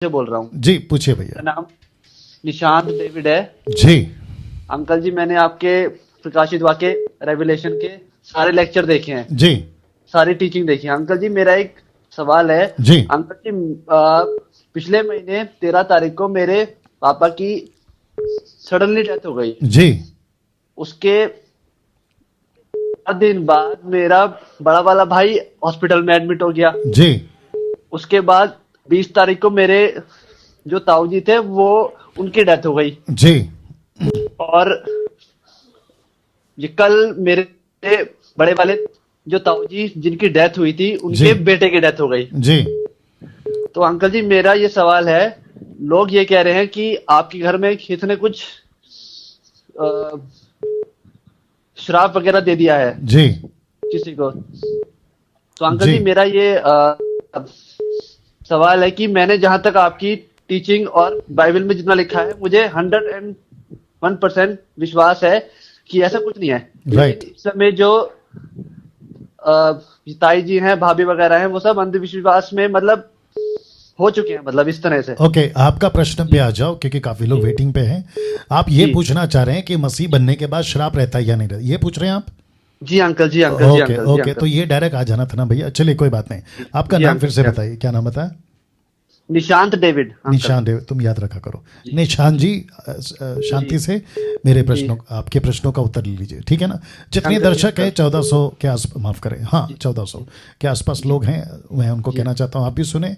से बोल रहा हूँ। जी पूछिए भैया। मेरा नाम निशांत डेविड है। जी अंकल जी, मैंने आपके प्रकाशित वाक्य रेवलेशन के सारे लेक्चर देखे हैं, जी सारी टीचिंग देखी है। अंकल जी, मेरा एक सवाल है। जी अंकल जी, पिछले महीने 13 तारीख को मेरे पापा की सडनली डेथ हो गई। जी उसके 7 दिन बाद मेरा बड़ा वाला भाई हॉस्पिटल में एडमिट हो गया। जी उसके बाद 20 तारीख को मेरे जो ताऊ जी थे वो उनकी डेथ हो गई। जी और ये कल मेरे बड़े वाले जो ताऊ जी जिनकी डेथ हुई थी उनके जी। बेटे की डेथ हो गई। जी तो अंकल जी, मेरा ये सवाल है, लोग ये कह रहे हैं कि आपके घर में किसी ने कुछ श्राप वगैरह दे दिया है जी किसी को। तो अंकल जी। जी, मेरा ये सवाल है कि मैंने जहां तक आपकी टीचिंग और बाइबल में जितना लिखा है, मुझे 101% विश्वास है कि ऐसा कुछ नहीं है। Right. इस समय जो ताई जी हैं, भाभी वगैरह हैं, वो सब अंधविश्वास में मतलब हो चुके हैं, मतलब इस तरह से। ओके आपका प्रश्न पे आ जाओ क्योंकि काफी लोग वेटिंग पे हैं। आप ये जी। पूछना चाह रहे हैं कि मसीह बनने के बाद श्राप रहता है या नहीं रहता, ये पूछ रहे हैं आप? जी अंकल जी, अंकल जी, ओके अंकल जी, ओके अंकल। तो ये डायरेक्ट आ जाना था ना भैया। चलिए कोई बात नहीं। आपका जी, नाम अंकल, फिर से जी, बताइए, क्या नाम बताया? Nishant David uncle. निशान देव, तुम याद रखा करो। निशान जी शांति से मेरे प्रश्नों, आपके प्रश्नों का उत्तर ले लीजिए, ठीक है ना? जितने अंकल, दर्शक हैं 1400 के आस, माफ करें, हाँ 1400 के आसपास लोग हैं, मैं उनको कहना चाहता हूँ आप भी सुने।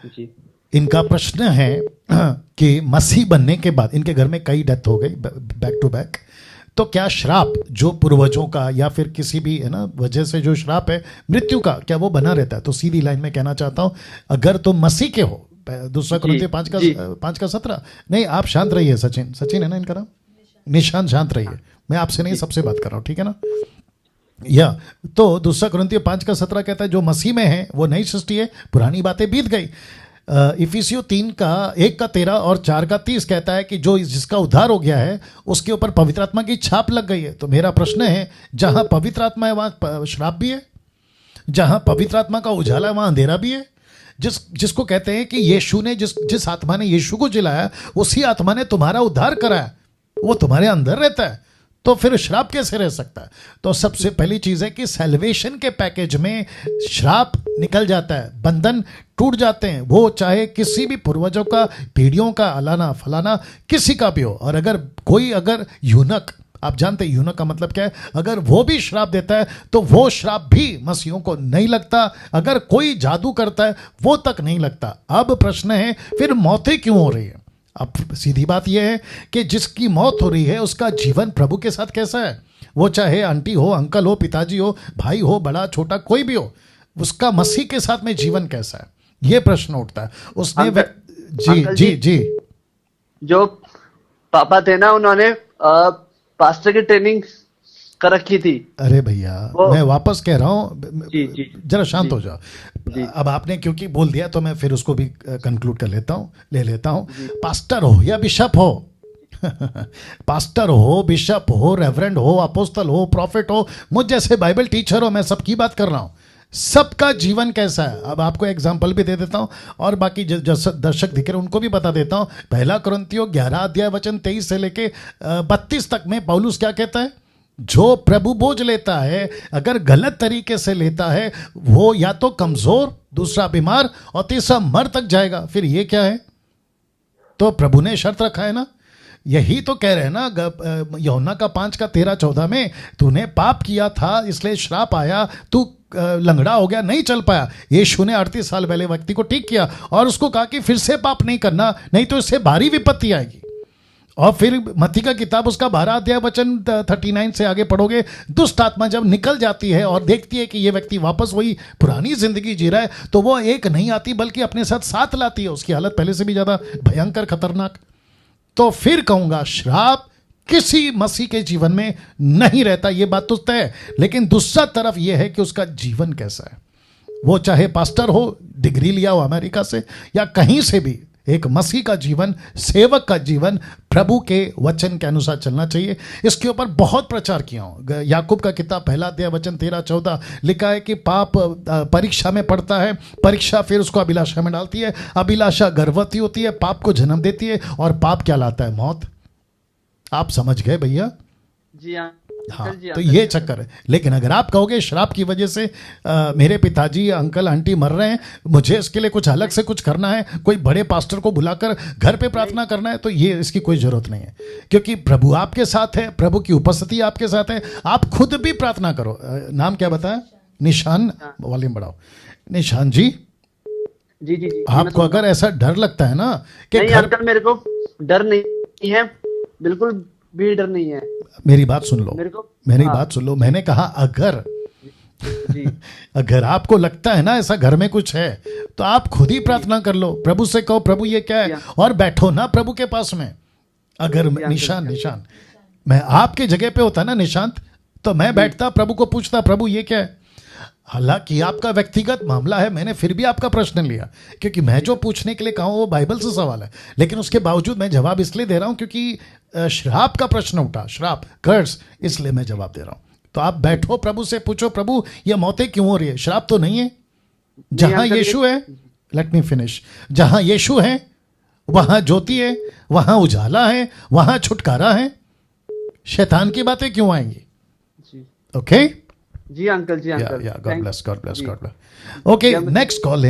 जी इनका प्रश्न है कि मसीह बनने के बाद इनके घर में कई डेथ हो गई बैक टू बैक, तो क्या श्राप जो पूर्वजों का या फिर किसी भी है ना वजह से जो श्राप है मृत्यु का, क्या वो बना रहता है? तो सीधी लाइन में कहना चाहता हूं, अगर तुम मसीह के हो, दूसरा कुरिन्थियों 5:17, नहीं आप शांत रहिए। सचिन, सचिन है ना इनका नाम? निशान, शांत रहिए, मैं आपसे नहीं सबसे बात कर रहा हूं, ठीक है ना? या तो दूसरा कुरिन्थियों 5:17 कहता है जो मसीह में है वो नई सृष्टि है, पुरानी बातें बीत गई। इफिसियों 1:13 और 4:30 कहता है कि जो जिसका उद्धार हो गया है उसके ऊपर पवित्र आत्मा की छाप लग गई है। तो मेरा प्रश्न है, जहां पवित्र आत्मा है वहां श्राप भी है, जहां पवित्र आत्मा का उजाला है वहां अंधेरा भी है। जिसको कहते हैं कि यीशु ने जिस आत्मा ने यीशु को जिलाया उसी आत्मा ने तुम्हारा उद्धार कराया, वो तुम्हारे अंदर रहता है, तो फिर श्राप कैसे रह सकता है? तो सबसे पहली चीज है कि सैल्वेशन के पैकेज में श्राप निकल जाता है, बंधन टूट जाते हैं, वो चाहे किसी भी पूर्वजों का, पीढ़ियों का, अलाना फलाना किसी का भी हो। और अगर यूनक, आप जानते हैं यूनक का मतलब क्या है, अगर वो भी श्राप देता है तो वो श्राप भी मसीहों को नहीं लगता। अगर कोई जादू करता है वो तक नहीं लगता। अब प्रश्न है फिर मौतें क्यों हो रही है? अब सीधी बात यह है कि जिसकी मौत हो रही है उसका जीवन प्रभु के साथ कैसा है? वो चाहे आंटी हो, अंकल हो, पिताजी हो, भाई हो, बड़ा छोटा कोई भी हो, उसका मसीह के साथ में जीवन कैसा है, ये प्रश्न उठता है। उसने जी जी जी जो पापा थे ना, उन्होंने पास्टर की ट्रेनिंग कर रखी थी। अरे भैया मैं वापस कह रहा हूँ, जरा शांत हो जाओ। अब आपने क्योंकि बोल दिया तो मैं फिर उसको भी कंक्लूड कर लेता हूँ, ले लेता हूँ। पास्टर हो या बिशप हो पास्टर हो, बिशप हो, रेवरेंड हो, अपोस्तल हो, प्रॉफिट हो, मुझ जैसे बाइबल टीचर हो, मैं सबकी बात कर रहा हूँ। सबका जीवन कैसा है? अब आपको एग्जाम्पल भी दे देता हूं और बाकी दर्शक दिख रहे उनको भी बता देता हूं। 1 कुरिन्थियों 11:23 से लेके 32 तक में पौलुस क्या कहता है? जो प्रभु बोझ लेता है, अगर गलत तरीके से लेता है, वो या तो कमजोर, दूसरा बीमार और तीसरा मर तक जाएगा। फिर ये क्या है? तो प्रभु ने शर्त रखा है ना, यही तो कह रहे हैं ना यूहन्ना का 5:13-14 में, तूने पाप किया था इसलिए श्राप आया, तू लंगड़ा हो गया, नहीं चल पाया। यीशु ने 38 साल पहले व्यक्ति को ठीक किया और उसको कहा कि फिर से पाप नहीं करना, नहीं तो इससे भारी विपत्ति आएगी। और फिर मत्ती का किताब उसका 12:39 से आगे पढ़ोगे, दुष्ट आत्मा जब निकल जाती है और देखती है कि ये व्यक्ति वापस वही पुरानी जिंदगी जी रहा है, तो वो एक नहीं आती बल्कि अपने साथ लाती है। उसकी हालत पहले से भी ज्यादा भयंकर, खतरनाक। तो फिर कहूंगा श्राप किसी मसीह के जीवन में नहीं रहता, ये बात तो तय है। लेकिन दूसरा तरफ यह है कि उसका जीवन कैसा है। वो चाहे पास्टर हो, डिग्री लिया हो अमेरिका से या कहीं से भी, एक मसीह का जीवन, सेवक का जीवन प्रभु के वचन के अनुसार चलना चाहिए। इसके ऊपर बहुत प्रचार किया हूँ। याकूब का किताब 1 13-14 लिखा है कि पाप परीक्षा में पड़ता है, परीक्षा फिर उसको अभिलाषा में डालती है, अभिलाषा गर्भवती होती है, पाप को जन्म देती है, और पाप क्या लाता है? मौत। आप समझ गए भैया? जी हाँ हाँ, जी, तो ये चक्कर है। लेकिन अगर आप कहोगे श्राप की वजह से मेरे पिताजी या अंकल आंटी मर रहे हैं, मुझे इसके लिए कुछ अलग से कुछ करना है, कोई बड़े पास्टर को बुलाकर घर पे प्रार्थना करना है, तो ये इसकी कोई जरूरत नहीं है, क्योंकि प्रभु आपके साथ है, प्रभु की उपस्थिति आपके साथ है। आप खुद भी प्रार्थना करो। नाम क्या बताया? निशान, वॉल्यूम बढ़ाओ। निशान जी, जी जी जी, आपको अगर ऐसा डर लगता है ना कि नहीं घर, अंकल, मेरे को डर नहीं है, बिल्कुल भी डर नहीं है मेरी बात सुन लो, मेरे को। मेरी हाँ, बात सुन लो। मैंने कहा अगर जी अगर आपको लगता है ना ऐसा घर में कुछ है, तो आप खुद ही प्रार्थना कर लो, प्रभु से कहो प्रभु ये क्या है, और बैठो ना प्रभु के पास में। अगर निशान मैं आपके जगह पे होता ना निशांत, तो मैं बैठता, प्रभु को पूछता प्रभु ये क्या है। हालांकि आपका व्यक्तिगत मामला है, मैंने फिर भी आपका प्रश्न लिया, क्योंकि मैं जो पूछने के लिए कहा हूं वो बाइबल से सवाल है, लेकिन उसके बावजूद मैं जवाब इसलिए दे रहा हूं क्योंकि श्राप का प्रश्न उठा, श्राप, कर्स, इसलिए मैं जवाब दे रहा हूं। तो आप बैठो, प्रभु से पूछो प्रभु ये मौतें क्यों हो रही है? श्राप तो नहीं है। जहां यीशु है, लेट मी फिनिश, जहां यीशु है वहां ज्योति है, वहां उजाला है, वहां छुटकारा है। शैतान की बातें क्यों आएंगी? जी ओके, जी अंकल, जी uncle, God bless, God bless, God bless. Okay, next call